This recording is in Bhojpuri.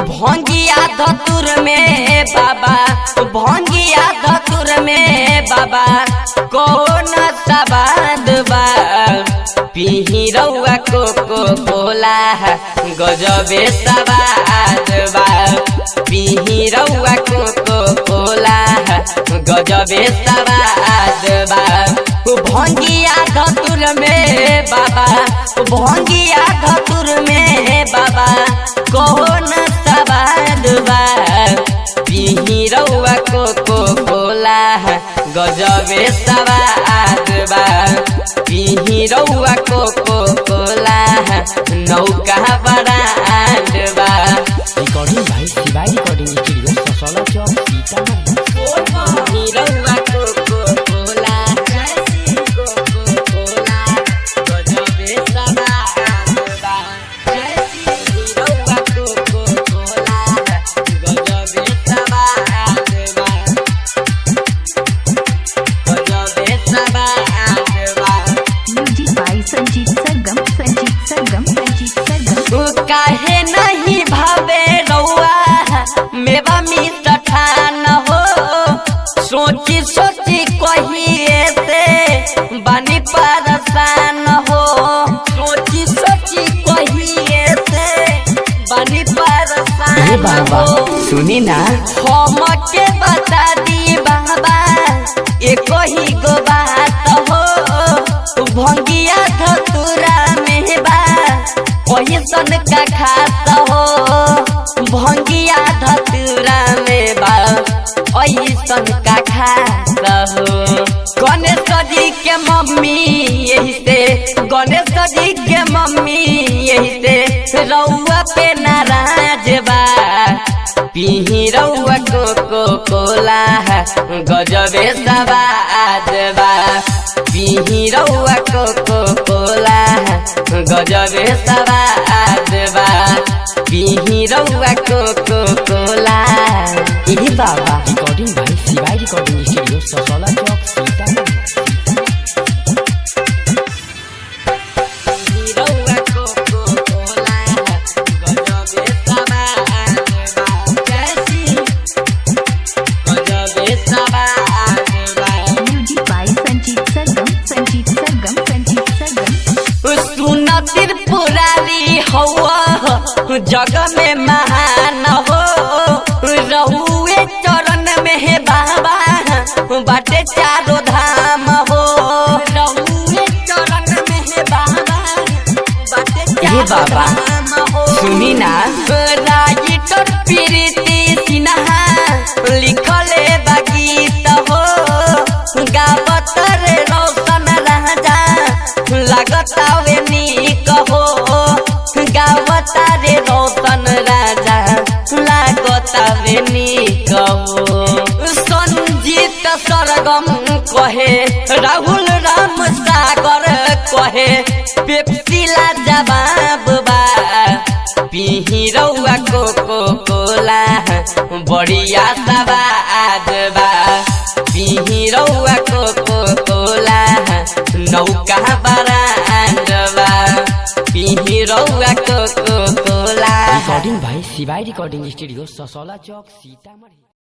भंगिया धतुर में बाबा, भंगिया धतुर में बाबा कौन सबाद बा। पीही रउआ कोको कोला गजबे सबाद बा। पीही रउआ कोको कोला गजबे सबाद बा। भंगिया धतुर में बाबा, भंगिया धतुर में बाबा कौन सबाद बा। पीही रउआ कोको कोला गजबे सबाद बा। पीही रउआ कोको कोला नौका बरांड बा। रिकॉर्डिंग भाई शिवाई रिकॉर्डिंग स्टूडियो ससला चौक सीतामढ़ी। पीही रउआ कोको कोला गजबे सबाद बा। पीही रउआ कोको कोला गजबे सबाद बा। गजबे सबाद बा। म्यूजिक बाय संजीत सरगम, संजीत सरगम, संजीत सरगम। काहे नहीं भावे रउआ मेवा मिठान हो। सोची सोची कहिए से बानी परेशान हो। सोची सोची कहिए से बानी परेशान बाबा हो। सुनी ना हम के बता दी बाबा एक ही गो बात हो। भंगिया धतुरा में बा वही सन का खात हो। भंगिया धतुरा में बा वही सन का खात हो। गणेश जी के मम्मी यही से, गणेश जी के मम्मी यही से रउआ पे नाराज बा। पीही रउआ कोको कोला गजबे सबाद बा। पीही रउआ कोको कोला गजबे सबाद बा। पीही रउआ कोको कोला। ये बाबा रिकॉर्डिंग भाई शिवाई रिकॉर्डिंग स्टूडियो ससला चौक सीतामढ़ी। पीही रउआ कोको कोला गजबे सबाद बा। गजबे सबाद बा। म्यूजिक बाय संजीत सरगम, संजीत सरगम, संजीत सरगम। सुन त्रिपुरारी हवा जग में महान हो। रहुए चरण में है बाबा बाटे चारों धाम हो। रहुए चरण में है बाबा बाटे चारों धाम हो। सुनी ना राइटर प्रीति सिन्हा लिखले गीत हो। गावत रे रोशन राजा लगता वे नीक हो। गावता रे रोशन राजा लगता वे नीक हो। संजीत सरगम कहे, राहुल राम सागर कहे पेप्सिला जवाब बा। पीही रउआ कोको कोला बढ़िया सबाद बा। पीही रउआ कोको कोला नौका बरांड बा। पीही रउआ कोको कोला। रिकॉर्डिंग भाई शिवाई रिकॉर्डिंग स्टूडियो ससला चौक सीतामढ़ी।